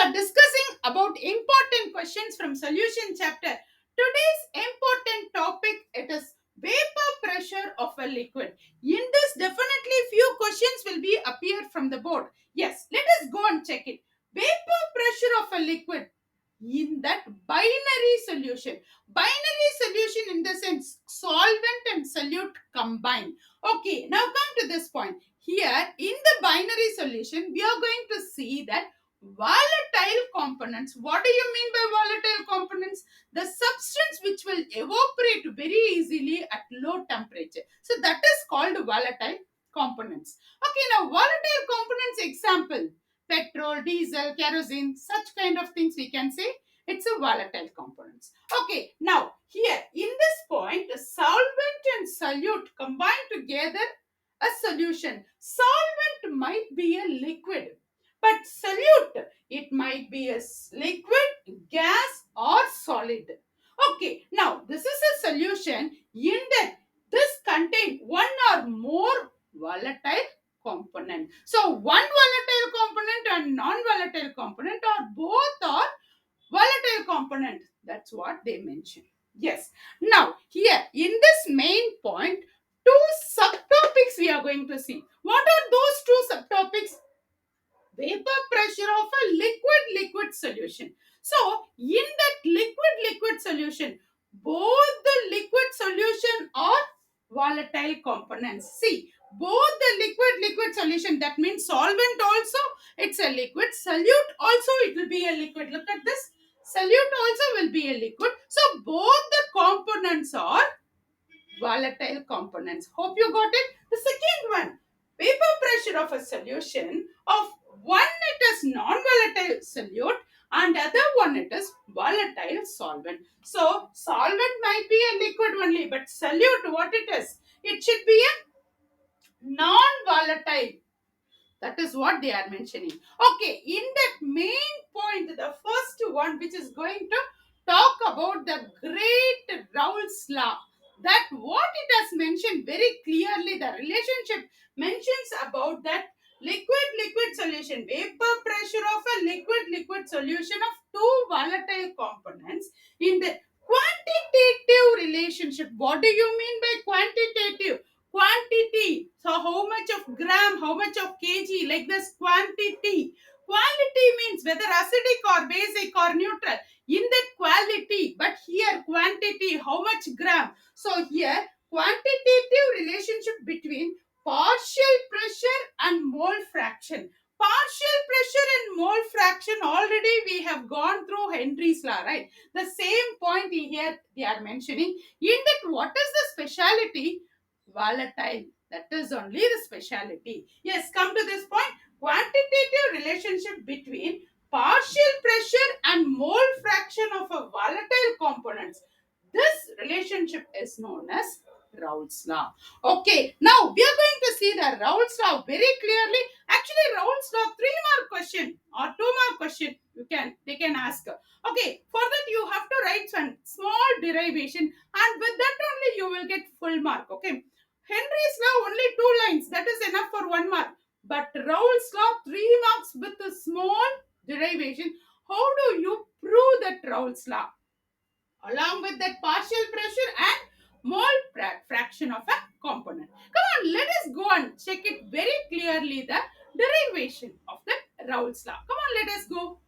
are discussing about important questions from solution chapter. Today's important topic it is vapor pressure of a liquid. In this definitely few questions will be appear from the board. Yes, let us go and check it. Vapor pressure of a liquid in that binary solution. Binary solution in the sense solvent and solute combined. Okay, now come to this point. Here in the binary solution, we are going to see that volatile components. What do you mean by volatile components? The substance which will evaporate very easily at low temperature. So that is called volatile components. Okay, now volatile components example petrol, diesel, kerosene, such kind of things we can say it's a volatile components. Okay, now here in this point, the solvent and solute combine together a solution. Solvent might be a liquid, but solute it might be a liquid, gas, or solid. Okay, now this is a solution in that this contain one or more volatile component. So one volatile component and non-volatile component or both are volatile component. That's what they mention. Yes. Now here in this main point, two subtopics we are going to see. What are those two subtopics? Vapor pressure of a liquid solution. So in that liquid solution, both the liquid solution are volatile components. See, both the liquid solution, that means solvent also it's a liquid, solute also it will be a liquid. Look at this, solute also will be a liquid. So both the components are volatile components. Hope you got it. The second one, vapor pressure of a solution of one it is non-volatile solute and other one it is volatile solvent. So solvent might be a liquid only, but solute what it is? It should be a non-volatile. That is what they are mentioning. Okay, in that main point, the first one which is going to talk about the great Raoult's law. That what it has mentioned very clearly, the relationship mentions about that liquid solution, vapor pressure of a liquid solution of two volatile components in the quantitative relationship. What do you mean by quantitative? Quantity. So how much of gram, how much of kg, like this quantity. Quality means whether acidic or basic or neutral. In that quality, but here quantity, how much gram. So here quantitative relationship between partial pressure and mole fraction. Partial pressure and mole fraction already we have gone through Henry's law, right? The same point here they are mentioning. In that, what is the speciality? Volatile. That is only the speciality. Yes, come to this point. Quantitative relationship between partial pressure and mole fraction of a volatile components. This relationship is known as Raoult's law. Okay, now we are going to see the Raoult's law very clearly. Actually, Raoult's law 3 mark question or 2 mark question they can ask. Okay, for that you have to write some small derivation, and with that only you will get full mark. Okay, Henry's law only 2 lines, that is enough for 1 mark. But Raoult's law 3 marks with a small derivation. How do you prove that Raoult's law? Along with that partial pressure and mole fraction of a component. Come on, let us go and check it very clearly the derivation of the Raoult's law. Come on, let us go.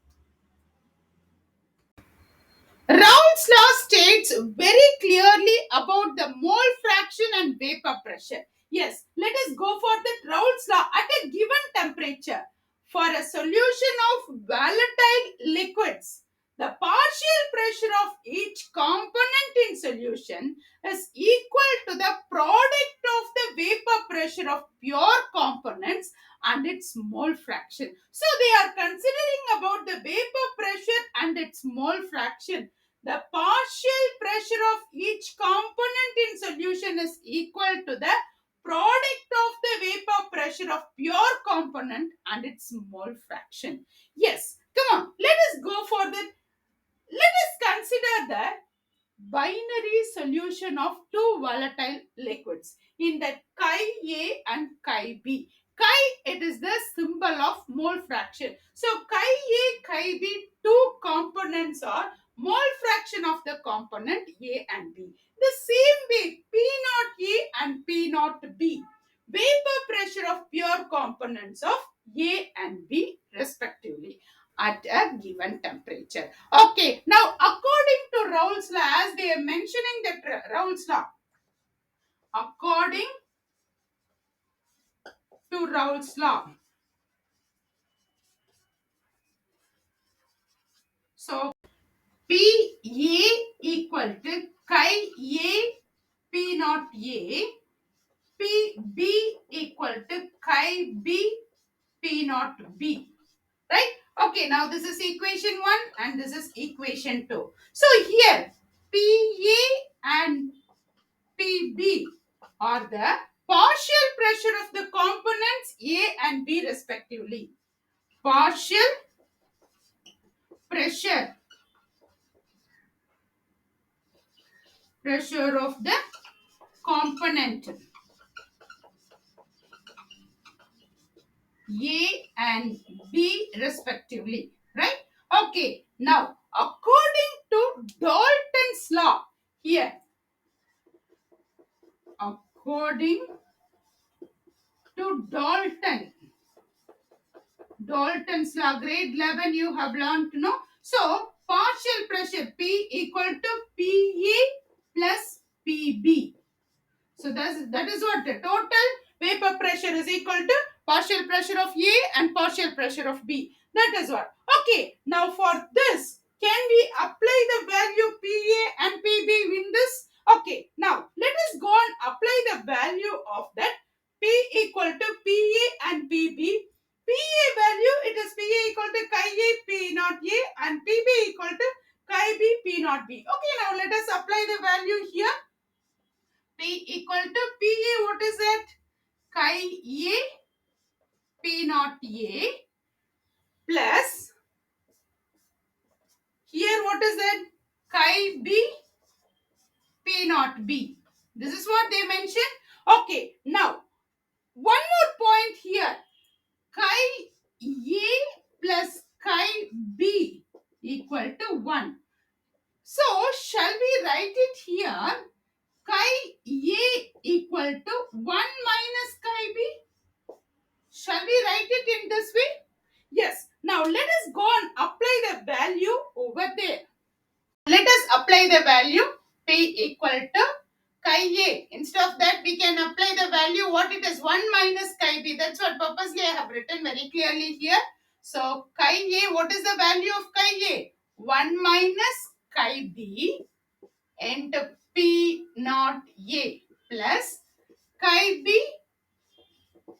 Raoult's law states very clearly about the mole fraction and vapor pressure. Yes, let us go for the Raoult's law at a given temperature. For a solution of volatile liquids, the partial pressure of each component in solution is equal to the product of the vapor pressure of pure components and its mole fraction. So they are considering about the vapor pressure and its mole fraction. The partial pressure of each component in solution is equal to the product of the vapor pressure of pure component and its mole fraction. Yes, come on, let us go for the, let us consider the binary solution of two volatile liquids in the chi A and chi B. Chi, it is the symbol of mole fraction. So chi A, chi B, two components are mole fraction of the component A and B. The same way, P naught A and P naught B, vapor pressure of pure components of A and B respectively at a given temperature. Okay, now according to Raoult's law, as they are mentioning that Raoult's law, according to Raoult's law, so P A equal to chi A P naught A, P B equal to chi B P naught B. Right? Okay, now this is equation 1 and this is equation 2. So here PA and PB are the partial pressure of the components A and B respectively. Partial pressure of the component A and B respectively. Right? Okay, now according to Dalton's law, here, according to Dalton's law, grade 11 you have learned to know. So, partial pressure P equal to PA plus PB. So that is what the total vapor pressure is equal to partial pressure of A and partial pressure of B. That is what. Okay, now for this, can we apply the value PA and PB in this? Okay, now let us go and apply the value of that P equal to PA and PB. PA value, it is PA equal to chi A P naught A and PB equal to chi B P naught B. Okay, now let us apply the value here. P equal to PA, what is that? Chi A P naught A plus, here what is that? Chi B P naught B. This is what they mentioned. Okay, now one more point here. Chi A plus chi B equal to 1. So, shall we write it here? Chi A equal to 1 minus chi B? Shall we write it in this way? Yes. Now let us go and apply the value over there. Let us apply the value P equal to chi A. Instead of that, we can apply the value what it is, 1 minus chi B. That's what purposely I have written very clearly here. So chi A, what is the value of chi A? 1 minus chi B into P naught A plus chi B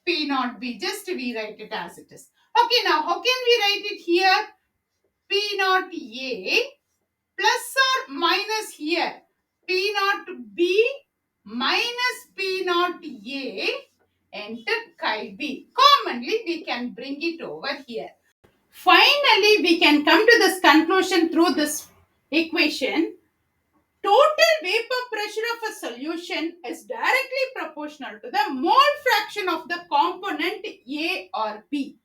P naught B. Just we write it as it is. Okay, now how can we write it here? P naught A plus or minus here. P naught B minus P naught A into chi B. Commonly, we can bring it over here. Finally, we can come to this conclusion through this equation. Total vapor pressure of a solution is directly proportional to the mole fraction of the component A or B.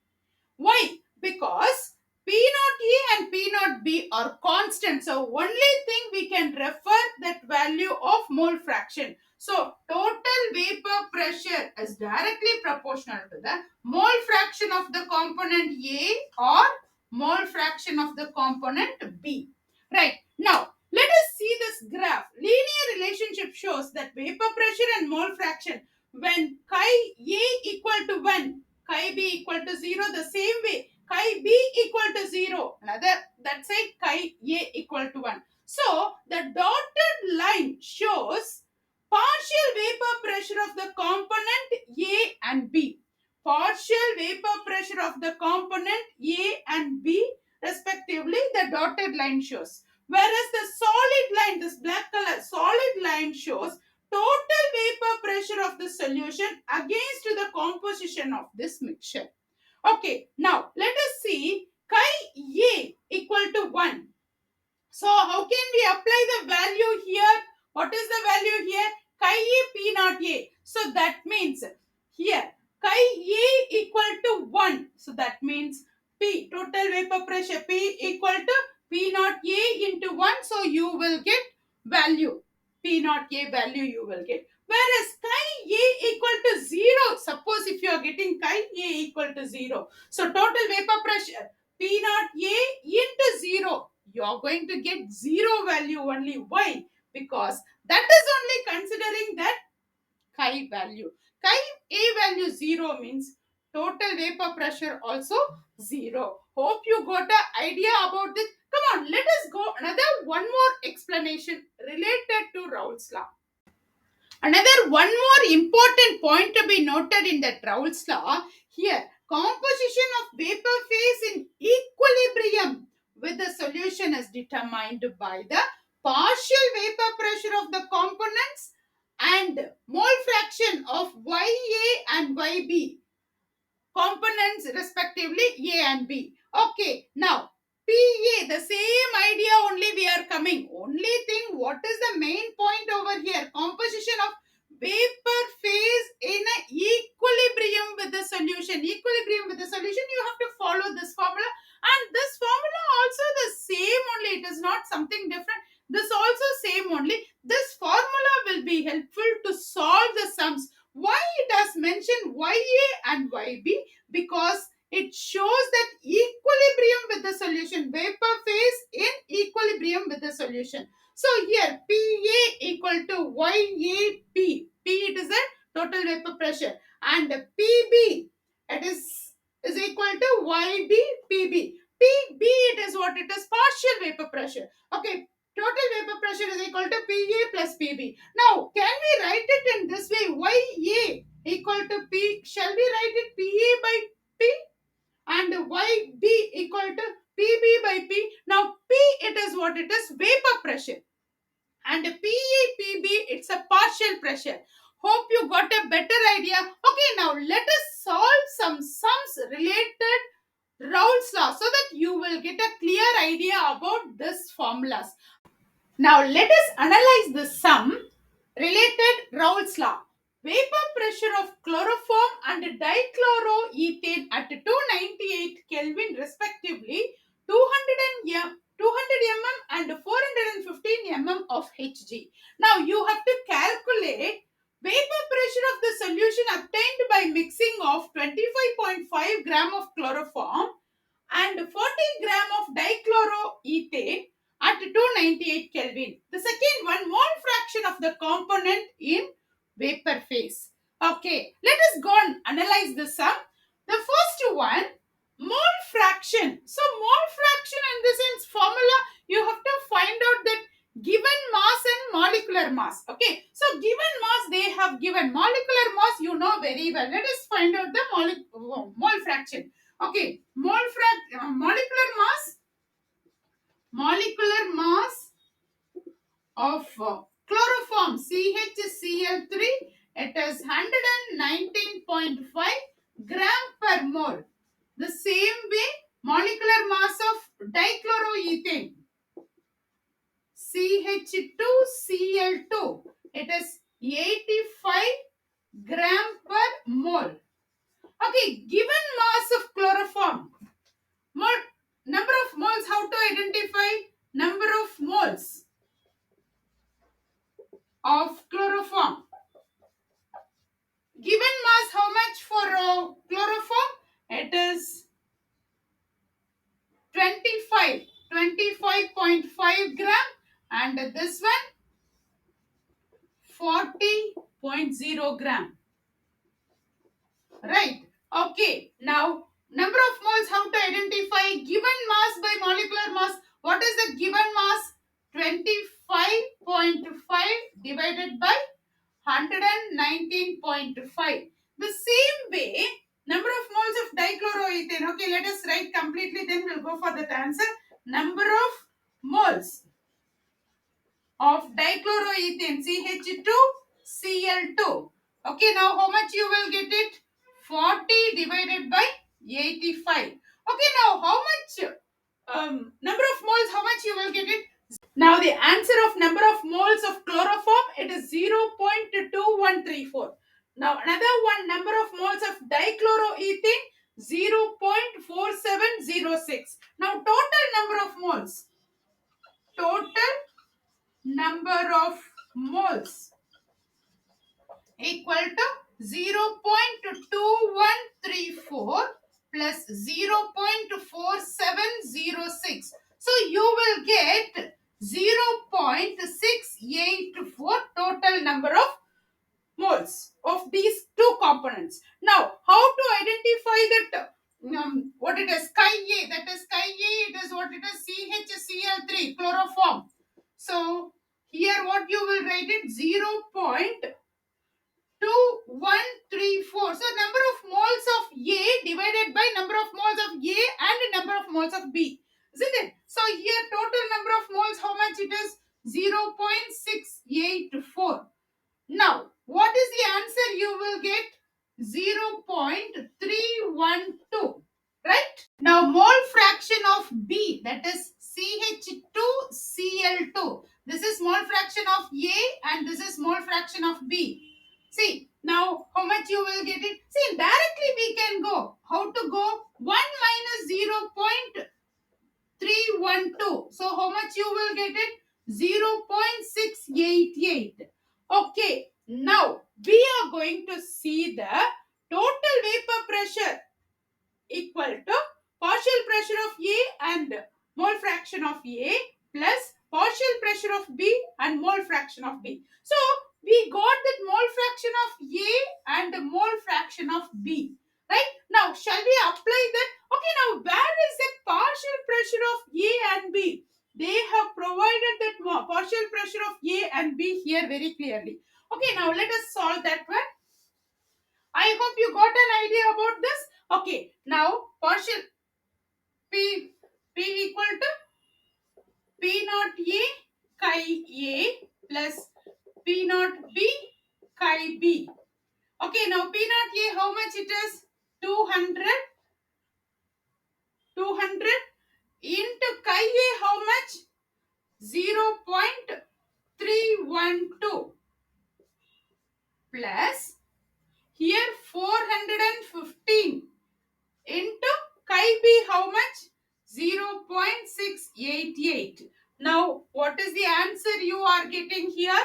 Why? Because P naught A and P naught B are constant. So, only thing we can refer that value of mole fraction. So, total vapor pressure is directly proportional to the mole fraction of the component A or mole fraction of the component B. Right. Now, let us see this graph. Linear relationship shows that vapor pressure and mole fraction when chi A equal to 1, chi B equal to 0, the same way chi B equal to 0, another that side chi A equal to 1. So, the dotted line shows partial vapor pressure of the component A and B. Partial vapor pressure of the component A and B respectively, the dotted line shows. Whereas the solid line, this black color solid line shows total vapor pressure of the solution against the composition of this mixture. Okay, now let us see chi A equal to 1. So how can we apply the value here? What is the value here? Chi A P naught A. So that means here chi A equal to 1. So that means P, total vapor pressure P equal to P naught A into 1. So you will get value. P naught A value you will get. Whereas chi A equal to 0. Suppose if you are getting chi A equal to 0. So total vapor pressure P naught A into 0. You are going to get 0 value only. Why? Because that is only considering that chi value. Chi A value 0 means total vapor pressure also 0. Hope you got an idea about this. Come on, let us go another one more explanation related to Raoult's law. Another one more important point to be noted in the Raoult's law here, composition of vapor phase in equilibrium with the solution is determined by the partial vapor pressure of the components and mole fraction of Ya and Yb components respectively A and B. Okay, now PA, the same idea only we are coming. Only thing, what is the main point over here? Composition of vapor phase in a equilibrium with the solution. Equilibrium with the solution, you have to follow this formula, and this formula also the same only. It is not something different. This also same only. This formula will be helpful to solve the sums. Why it has mentioned Ya and Yb? Because it shows that equilibrium with the solution, vapor phase in equilibrium with the solution. So here Pa equal to Yap. P, it is the total vapor pressure, and Pb it is equal to Yb Pb. Pb, it is what it is, partial vapor pressure. Okay, total vapor pressure is equal to Pa plus Pb. Now, can we write it in this way? Ya equal to P, shall we write it Pa by P? And Yb equal to Pb by P. Now, P, it is what it is, vapor pressure. And Pa, Pb, it's a partial pressure. Hope you got a better idea. Okay, now let us solve some sums related Raoult's law so that you will get a clear idea about this formulas. Now let us analyze the sum related Raoult's law. Vapor pressure of chloroform and dichloroethane at 298 Kelvin respectively 200 mm and 415 mm of Hg. Now you have to calculate vapor pressure of the solution obtained by mixing of 25.5 gram of chloroform and 40 gram of dichloroethane at 298 Kelvin. The second one, mole fraction of the component in vapor phase. Okay, let us go and analyze the sum. The first one, mole fraction. So mole fraction in this sense formula, you have to find out that given mass and molecular mass. Okay, so given mass, they have given molecular mass, you know very well. Let us find out the mole fraction. Okay, molecular mass of chloroform CHCl3, it is 119.5 gram per mole. The same way, molecular mass of dichloroethane CH2Cl2, it is 85 gram per mole. Okay, given mass of chloroform, number of moles, how to identify number of moles of chloroform? Given mass, how much for chloroform? It is 25.5 gram, and this one 40.0 gram. Right. Okay. Now, number of moles, how to identify given mass by molecular mass? What is the given mass? 25.5 divided by 119.5. The same way, number of moles of dichloroethane. Okay, let us write completely, then we'll go for that answer. Number of moles of dichloroethane CH2Cl2. Okay, now how much you will get it? 40 divided by 85. Okay, now how much number of moles, how much you will get it? Now the answer of number of moles of chloroform, it is 0.2134. Now another one, number of moles of dichloroethane 0.4706. Now total number of moles. Total number of moles equal to 0.2134 plus 0.4706. So you will get 0.684 total number of moles of these two components. Now, how to identify that what it is chi A, that is chi A, it is what it is CHCl3 chloroform. So here what you will write it 0.2134. So number of moles of A divided by number of moles of A and number of moles of B, isn't it? So here total number of moles, how much it is? 0.684. Now, what is the answer you will get? 0.312. Right? Now, mole fraction of B, that is CH2Cl2. This is mole fraction of A and this is mole fraction of B. See, now how much you will get it? See, directly we can go. How to go? 1 minus 0.312. So, how much you will get it? 0.688. Okay, now we are going to see the total vapor pressure equal to partial pressure of A and mole fraction of A plus partial pressure of B and mole fraction of B. So we got that mole fraction of A and mole fraction of B. Right? Now shall we apply that? Okay, now where is the partial pressure of A and B? They have provided that partial pressure of A and B here very clearly. Okay, now let us solve that one. I hope you got an idea about this. Okay, now partial P equal to P naught A chi A plus P naught B chi B. Okay, now P naught A, how much it is? 200 into chi A, how much? 0.312 plus here 415 into chi B, how much? 0.688. Now, what is the answer you are getting here?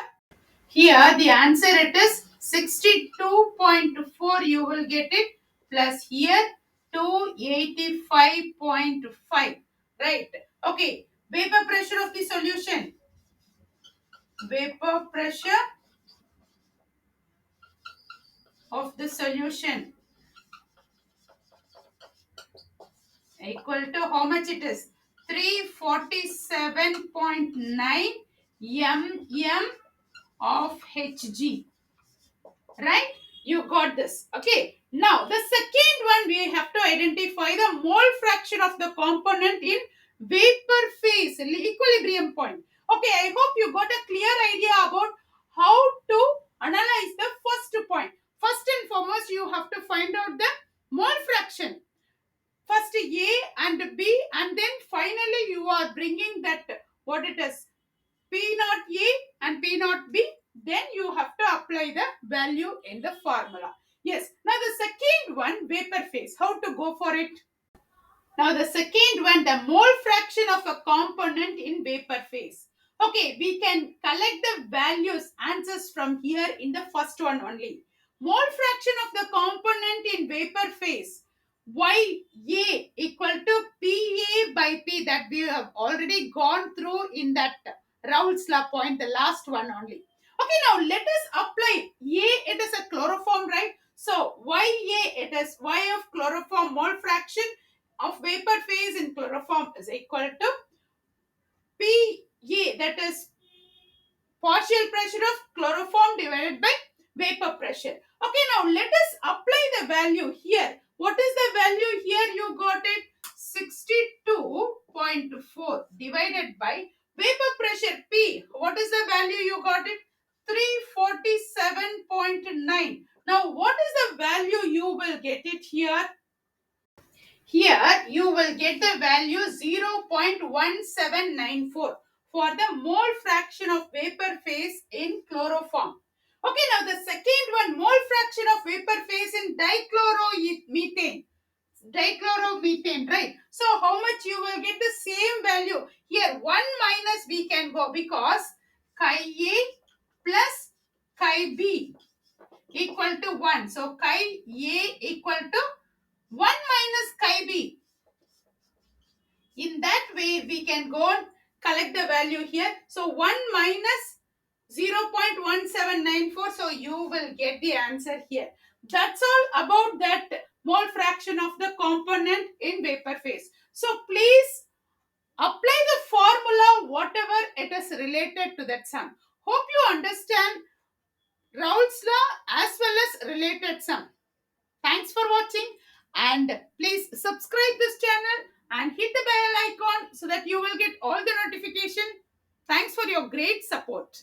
Here, the answer it is 62.4. You will get it. Plus here, 285.5. Right. Okay. Vapor pressure of the solution. Vapor pressure of the solution equal to how much it is? 347.9 mm of Hg. Right? You got this. Okay. Now, the second one we have to identify the mole fraction of the component in vapor phase, equilibrium point. Okay, I hope you got a clear idea about how to analyze the first point. First and foremost, you have to find out the mole fraction. First A and B, and then finally you are bringing that what it is P naught A and P naught B. Then you have to apply the value in the formula. Yes. Now the second one, vapor phase. How to go for it? Now the second one, the mole fraction of a component in vapor phase. Okay, we can collect the values, answers from here in the first one only. Mole fraction of the component in vapor phase. Ya equal to Pa by P, that we have already gone through in that Raoult's law point, the last one only. Okay, now let us apply. A, it is a chloroform, right? So Ya, it is Y of chloroform mole fraction of vapor phase in chloroform is equal to Pa, that is partial pressure of chloroform divided by vapor pressure. Okay, now let us apply the value here. What is the value here? You got it 62.4 divided by vapor pressure P. What is the value you got it? 347.9. Now what is the value you will get it here? Here you will get the value 0.1794 for the mole fraction of vapor phase in chloroform. Okay, now the second one, mole fraction of vapor phase in dichloromethane. Dichloromethane, right? So how much you will get the same value? Here 1 minus we can go because chi A plus chi B equal to 1. So chi A equal to 1 minus chi B. In that way, we can go and collect the value here. So 1 minus 0.1794. So you will get the answer here. That's all about that mole fraction of the component in vapor phase. So please apply the formula whatever it is related to that sum. Hope you understand Raoult's law as well as related sum. Thanks for watching and please subscribe this channel and hit the bell icon so that you will get all the notification. Thanks for your great support.